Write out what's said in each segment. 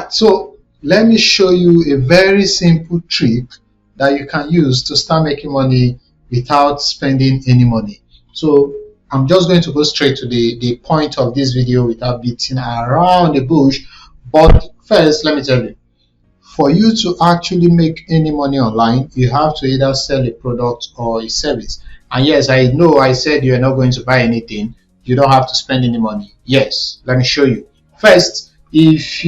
right, so let me show you a very simple trick that you can use to start making money without spending any money. So I'm just going to go straight to the point of this video without beating around the bush. But first, let me tell you, for you to actually make any money online, you have to either sell a product or a service. And yes, I know I said you're not going to buy anything. You don't have to spend any money. Yes, let me show you. First, if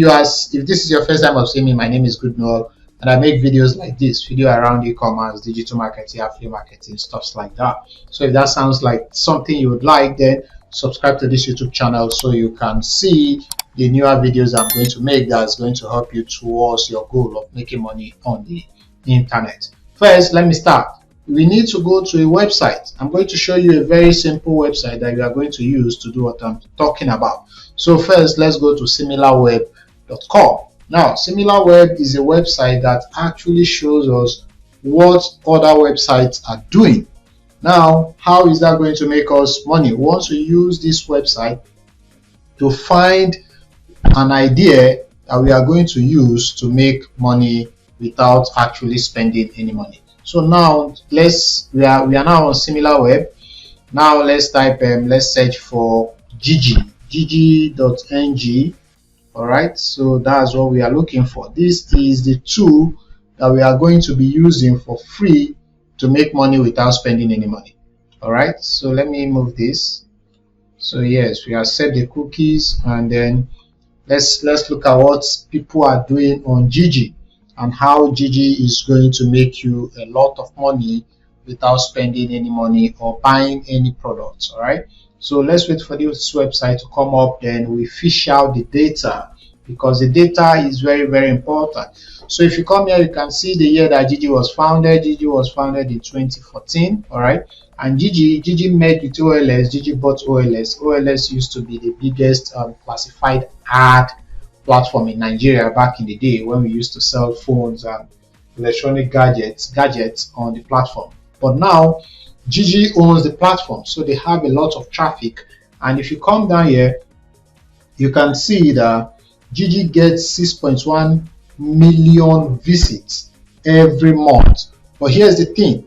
this is your first time of seeing me, my name is Good Noel, and I make videos like this, video around e-commerce, digital marketing, affiliate marketing, stuff like that. So if that sounds like something you would like, then subscribe to this YouTube channel so you can see the newer videos I'm going to make that's going to help you towards your goal of making money on the internet. First, let me start. We need to go to a website. I'm going to show you a very simple website that we are going to use to do what I'm talking about. So first, let's go to similarweb.com. Now, SimilarWeb is a website that actually shows us what other websites are doing. Now, how is that going to make us money? We want to use this website to find an idea that we are going to use to make money without actually spending any money. So now we are now on SimilarWeb. Now let's type let's search for gg.ng. All right, so that's what we are looking for. This is the tool that we are going to be using for free to make money without spending any money. All right, so let me move this. So yes, we have set the cookies, and then let's look at what people are doing on Gigi and how Gigi is going to make you a lot of money without spending any money or buying any products. All right, so let's wait for this website to come up, then we fish out the data, because the data is very, very important. So if you come here, you can see the year that Gigi was founded. Gigi was founded in 2014. All right, and Gigi met with OLS. Gigi bought OLS. OLS used to be the biggest classified ad platform in Nigeria back in the day, when we used to sell phones and electronic gadgets on the platform. But now Gigi owns the platform, so they have a lot of traffic. And if you come down here, you can see that Gigi gets 6.1 million visits every month. But here's the thing,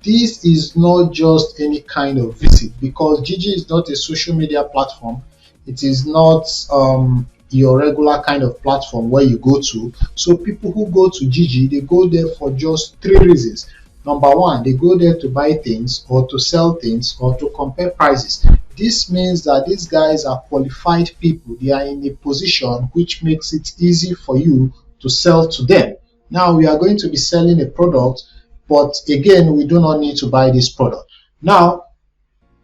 this is not just any kind of visit, because Gigi is not a social media platform. It is not your regular kind of platform where you go to. So people who go to Gigi, they go there for just 3 reasons. Number one, they go there to buy things or to sell things or to compare prices. This means that these guys are qualified people. They are in a position which makes it easy for you to sell to them. Now we are going to be selling a product, but again, we do not need to buy this product. Now,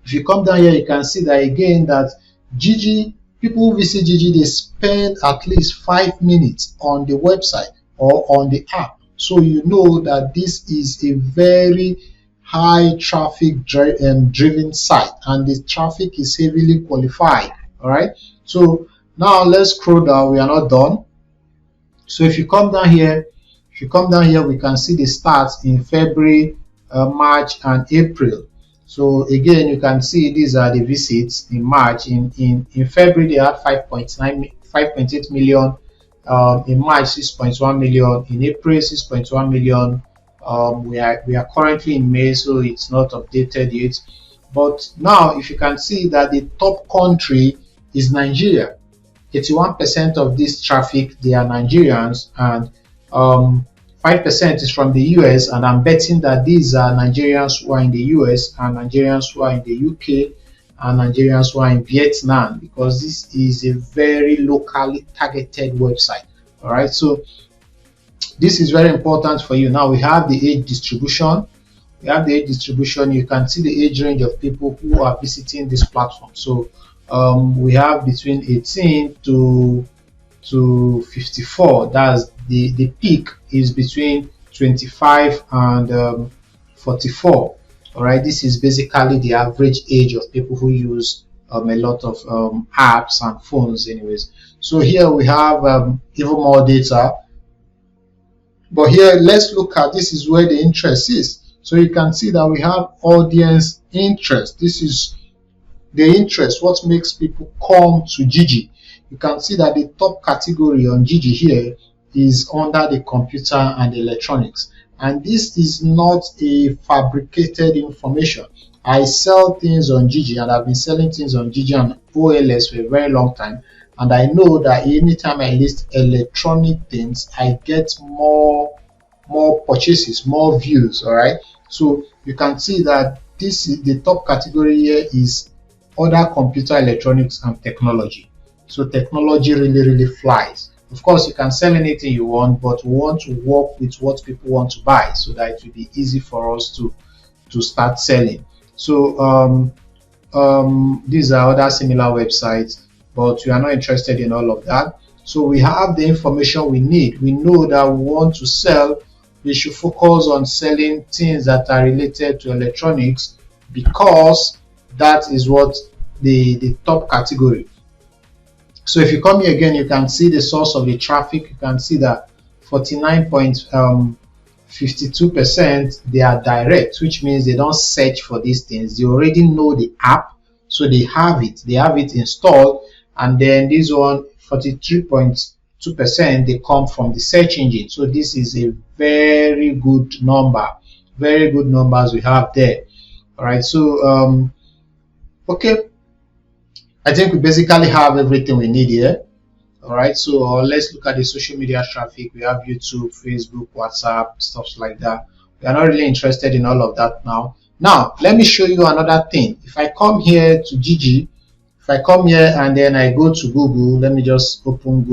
if you come down here, you can see that again, that Gigi, people who visit Gigi, they spend at least 5 minutes on the website or on the app. So you know that this is a very high traffic driven site, and the traffic is heavily qualified. All right, so now let's scroll down. We are not done. So if you come down here, we can see the stats in February, March, and April. So again, you can see these are the visits in March. In February, they had 5.8 million. In March, 6.1 million. In April, 6.1 million. We are currently in May, so it's not updated yet. But now, if you can see that the top country is Nigeria. 81% of this traffic, they are Nigerians, and 5% is from the US, and I'm betting that these are Nigerians who are in the US, and Nigerians who are in the UK, and Nigerians who are in Vietnam, because this is a very locally targeted website. All right, so this is very important for you. Now we have the age distribution. You can see the age range of people who are visiting this platform. So we have between 18 to 54. That's the peak is between 25 and 44. All right, this is basically the average age of people who use a lot of apps and phones anyways. So here we have even more data, but here let's look at, this is where the interest is. So you can see that we have audience interest. This is the interest, what makes people come to Gigi. you can see that the top category on Gigi here is under the computer and electronics, and this is not a fabricated information. I sell things on Gigi, and I've been selling things on Gigi and OLS for a very long time, and I know that anytime I list electronic things, I get more purchases, more views. All right, so you can see that this is the top category here is other computer, electronics, and technology. So technology really flies. Of course, you can sell anything you want, but we want to work with what people want to buy so that it will be easy for us to start selling. So these are other similar websites, but we are not interested in all of that. So we have the information we need. We know that we want to sell. We should focus on selling things that are related to electronics, because that is what the top category. So if you come here again, you can see the source of the traffic. You can see that 49.52% they are direct, which means they don't search for these things. They already know the app, so they have it installed. And then this one, 43.2%, they come from the search engine. So this is a very good number, very good numbers we have there. All right, so okay, I think we basically have everything we need here. All right, so let's look at the social media traffic. We have YouTube, Facebook, WhatsApp, stuff like that. We are not really interested in all of that now. Now let me show you another thing. If I come here to Gigi, if I come here and then I go to Google, let me just open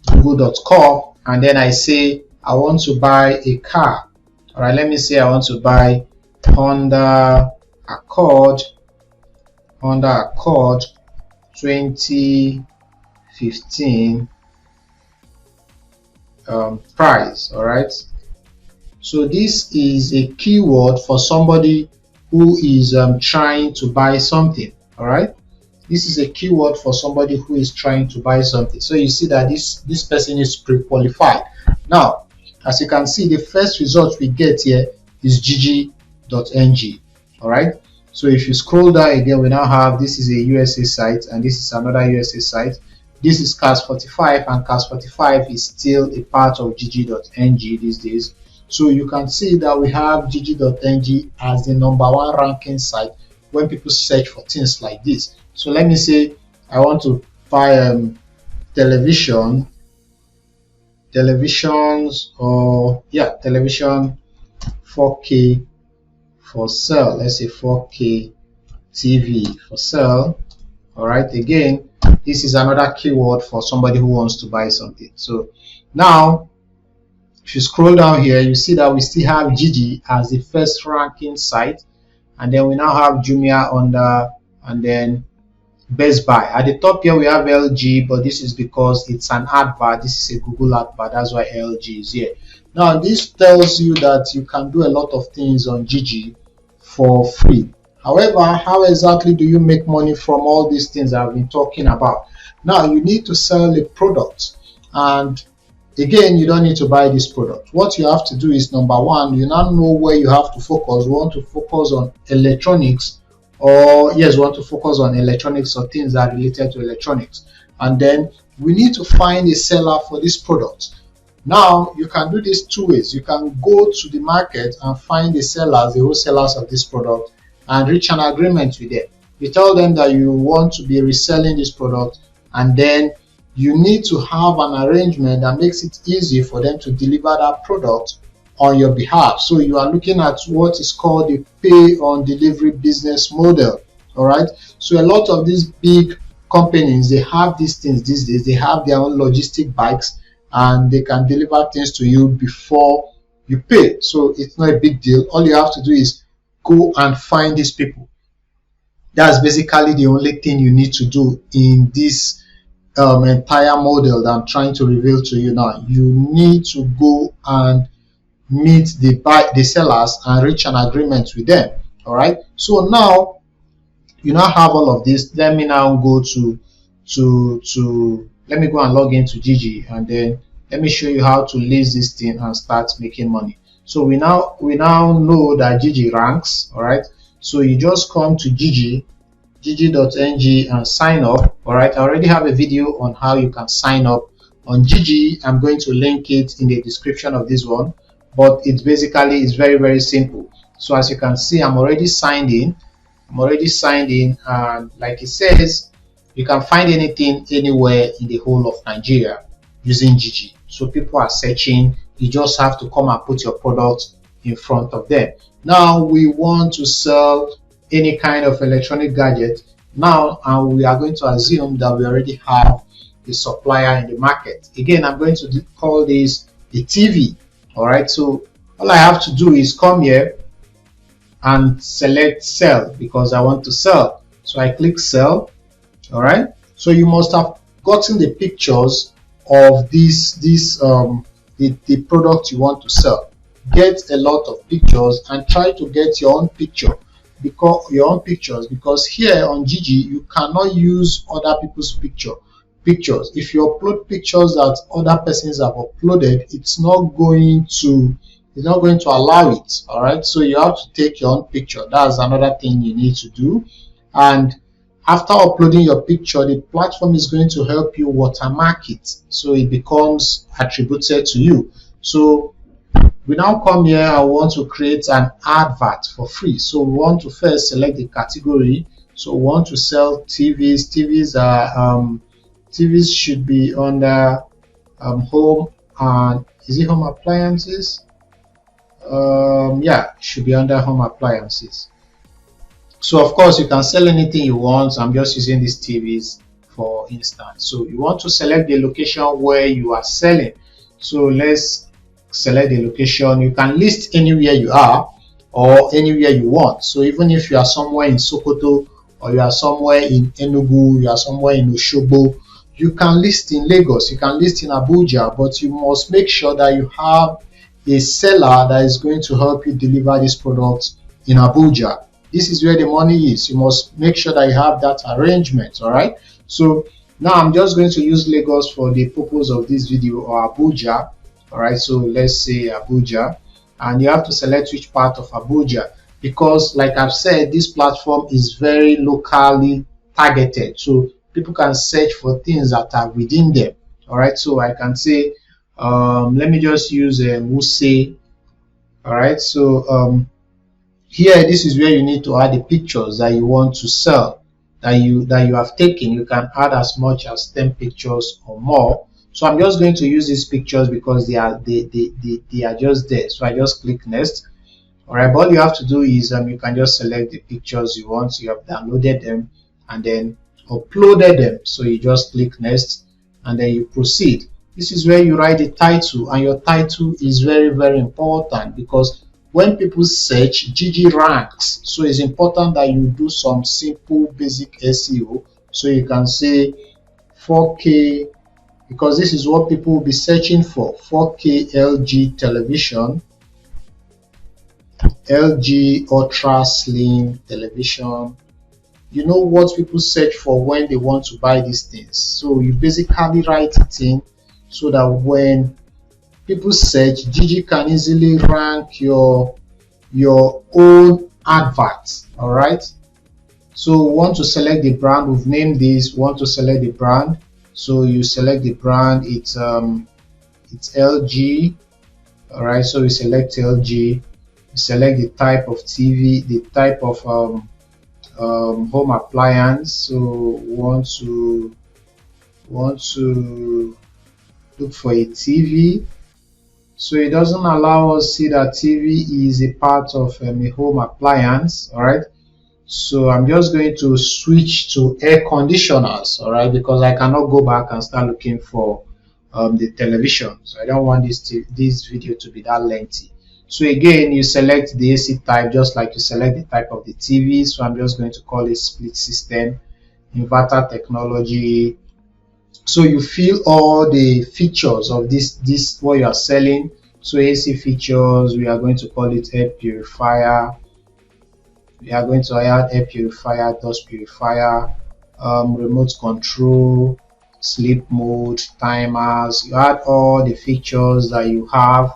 google.com, and then I say I want to buy a car. All right, let me say I want to buy Honda Accord 2015 price. All right, so this is a keyword for somebody who is trying to buy something. All right, this is a keyword for somebody who is trying to buy something. So you see that this person is pre-qualified. Now, as you can see, the first result we get here is gg.ng. all right, so if you scroll down again, we now have, this is a USA site and this is another USA site. This is Cas45, and Cas45 is still a part of gg.ng these days. So you can see that we have gg.ng as the _1 ranking site when people search for things like this. So let me say I want to buy televisions, or television 4K for sale. Let's say 4K TV for sale. All right, again, this is another keyword for somebody who wants to buy something. So now if you scroll down here, you see that we still have Gigi as the first ranking site, and then we now have Jumia under, and then Best Buy. At the top here we have LG, but this is because it's an advert. This is a Google advert, that's why LG is here. Now this tells you that you can do a lot of things on Gigi for free. However, how exactly do you make money from all these things I've been talking about? Now you need to sell a product, and again, you don't need to buy this product. What you have to do is, number one, you now know where you have to focus. We want to focus on electronics, or yes, we want to focus on electronics or things that are related to electronics. And then we need to find a seller for this product. Now you can do this two ways. You can go to the market and find the sellers, the wholesalers of this product, and reach an agreement with them. You tell them that you want to be reselling this product, and then you need to have an arrangement that makes it easy for them to deliver that product on your behalf. So you are looking at what is called the pay on delivery business model. All right, so a lot of these big companies, they have these things these days. They have their own logistic bikes, and they can deliver things to you before you pay. So it's not a big deal. All you have to do is go and find these people. That's basically the only thing you need to do in this entire model that I'm trying to reveal to you now. You need to go and meet the sellers and reach an agreement with them. All right, so now you now have all of this. Let me now go let me go and log into Gigi, and then let me show you how to list this thing and start making money. So we now know that Gigi ranks. All right, so you just come to Gigi gg.ng and sign up. All right, I already have a video on how you can sign up on gg. I'm going to link it in the description of this one, but it's very simple. So as you can see, I'm already signed in. And like it says, you can find anything anywhere in the whole of Nigeria using gg. So people are searching. You just have to come and put your product in front of them. Now we want to sell any kind of electronic gadget now, and we are going to assume that we already have a supplier in the market. Again, I'm going to call this a TV. All right, so all I have to do is come here and select sell because I want to sell. So I click sell. All right, so you must have gotten the pictures of the product you want to sell. Get a lot of pictures and try to get your own pictures, because here on gg you cannot use other people's pictures. If you upload pictures that other persons have uploaded, it's not going to allow it. All right, so you have to take your own picture. That's another thing you need to do. And after uploading your picture, the platform is going to help you watermark it so it becomes attributed to you. So we now come here. I want to create an advert for free. So we want to first select the category. So we want to sell TVs. TVs should be under home, and is it home appliances? Yeah, it should be under home appliances. So of course you can sell anything you want. I'm just using these TVs for instance. So you want to select the location where you are selling. So let's select the location. You can list anywhere you are or anywhere you want. So even if you are somewhere in Sokoto, or you are somewhere in Enugu, you are somewhere in Osogbo, you can list in Lagos, you can list in Abuja, but you must make sure that you have a seller that is going to help you deliver this product in Abuja. This is where the money is. You must make sure that you have that arrangement. All right, so now I'm just going to use Lagos for the purpose of this video, or Abuja. All right, so let's say Abuja, and you have to select which part of Abuja, because like I've said, this platform is very locally targeted, so people can search for things that are within them. All right, so I can say let me just use Wuse. All right, so here, this is where you need to add the pictures that you want to sell, that you have taken. You can add as much as 10 pictures or more. So I'm just going to use these pictures because they are just there. So I just click next. All right, but all you have to do is you can just select the pictures you want. You have downloaded them and then uploaded them. So you just click next and then you proceed. This is where you write the title, and your title is very important, because when people search, gg ranks. So it's important that you do some simple basic SEO. So you can say 4K, because this is what people will be searching for. 4K LG television, LG ultra slim television. You know what people search for when they want to buy these things. So you basically write it in so that when people search, gg can easily rank your own advert. All right, so we want to select the brand. We've named this. We want to select the brand, so you select the brand. It's LG. All right, so we select LG. You select the type of TV, the type of home appliance. So we want to look for a TV. So it doesn't allow us to see that TV is a part of a home appliance. All right, so I'm just going to switch to air conditioners. All right, because I cannot go back and start looking for the television. So I don't want this video to be that lengthy. So again, you select the AC type just like you select the type of the TV. So I'm just going to call it split system, inverter technology. So you fill all the features of this what you are selling. So AC features, we are going to call it air purifier. We are going to add air purifier, dust purifier, remote control, sleep mode, timers. You add all the features that you have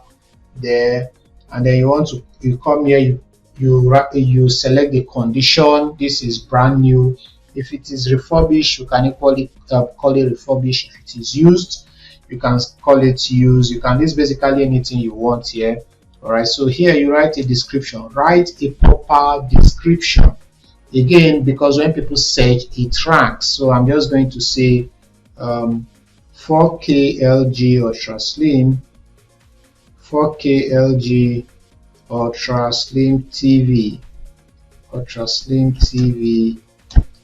there, and then you come here, you select the condition. This is brand new. If it is refurbished, you can equally call it refurbished. If it is used, you can call it used. You can list basically anything you want here. All right, so here you write a description. Write a proper description. Again, because when people search, it ranks. So I'm just going to say 4K LG Ultra Slim, 4K LG Ultra Slim TV, Ultra Slim TV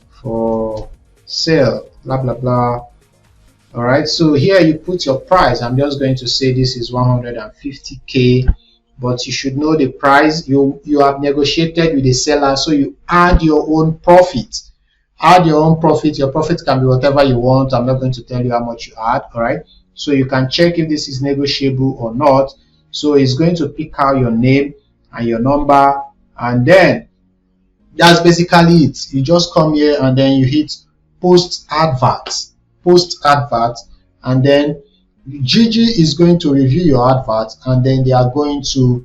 for sale, blah blah blah. All right, so here you put your price. I'm just going to say this is 150K, but you should know the price. You have negotiated with the seller, so you add your own profit. Add your own profit. Your profit can be whatever you want. I'm not going to tell you how much you add. All right, so you can check if this is negotiable or not. So it's going to pick out your name and your number, and then that's basically it. You just come here and then you hit post advert, and then Gigi is going to review your advert, and then they are going to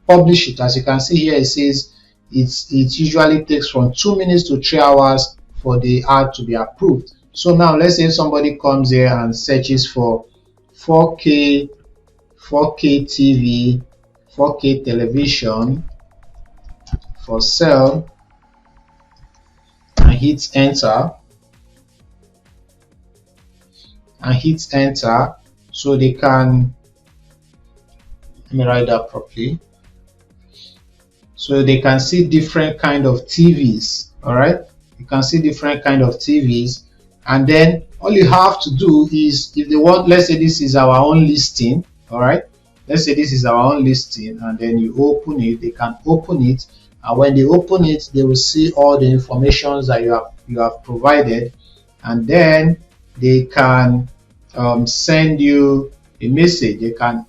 publish it. As you can see here, it says it usually takes from 2 minutes to 3 hours for the ad to be approved. So now let's say somebody comes here and searches for 4K TV, 4K television for sale, and hits enter, so they can, let me write that properly, so they can see different kind of TVs. All right, you can see different kind of TVs, and then all you have to do is, if they want, let's say this is our own listing. All right, let's say this is our own listing, and then you open it. They can open it, and when they open it, they will see all the information that you have provided, and then they can send you a message. They can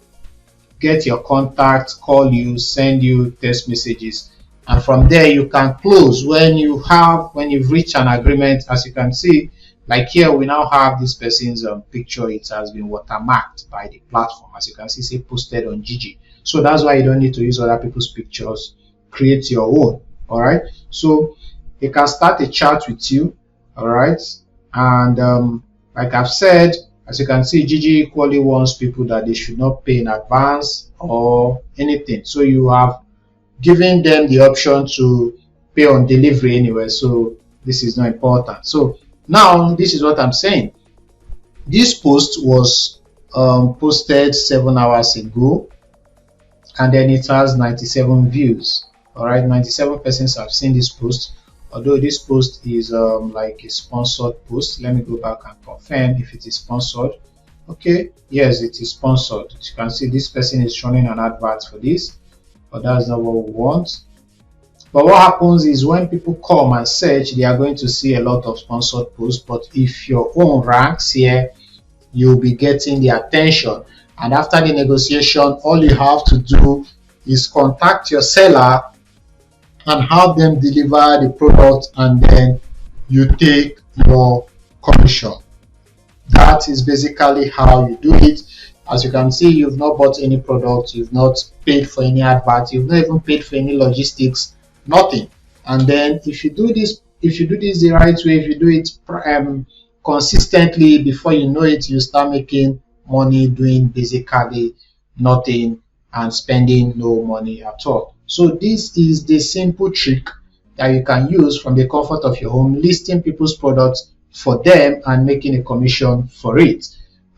get your contact, call you, send you text messages, and from there you can close when you've reached an agreement. As you can see, like here, we now have this person's picture. It has been watermarked by the platform. As you can see, say posted on Gigi. So that's why you don't need to use other people's pictures. Create your own. All right, so they can start a chat with you. All right, and like I've said, as you can see, Gigi equally wants people that they should not pay in advance or anything. So you have given them the option to pay on delivery anyway, so this is not important. So now this is what I'm saying. This post was posted 7 hours ago, and then it has 97 views. All right, 97 persons have seen this post, although this post is like a sponsored post. Let me go back and confirm if it is sponsored. Okay, yes, it is sponsored. As you can see, this person is running an advert for this, but that's not what we want. But what happens is, when people come and search, they are going to see a lot of sponsored posts. But if your own ranks here, you'll be getting the attention. And after the negotiation, all you have to do is contact your seller and have them deliver the product, and then you take your commission. That is basically how you do it. As you can see, you've not bought any product, you've not paid for any advert, you've not even paid for any logistics, nothing. And then if you do this the right way, if you do it consistently, before you know it, you start making money doing basically nothing and spending no money at all. So this is the simple trick that you can use from the comfort of your home, listing people's products for them and making a commission for it.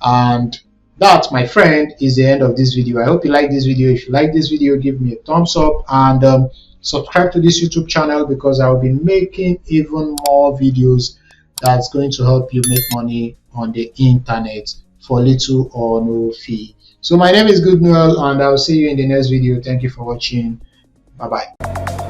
And that, my friend, is the end of this video. I hope you like this video. If you like this video, give me a thumbs up, and subscribe to this YouTube channel, because I will be making even more videos that's going to help you make money on the internet for little or no fee. So my name is Good Noel, and I'll see you in the next video. Thank you for watching. Bye bye.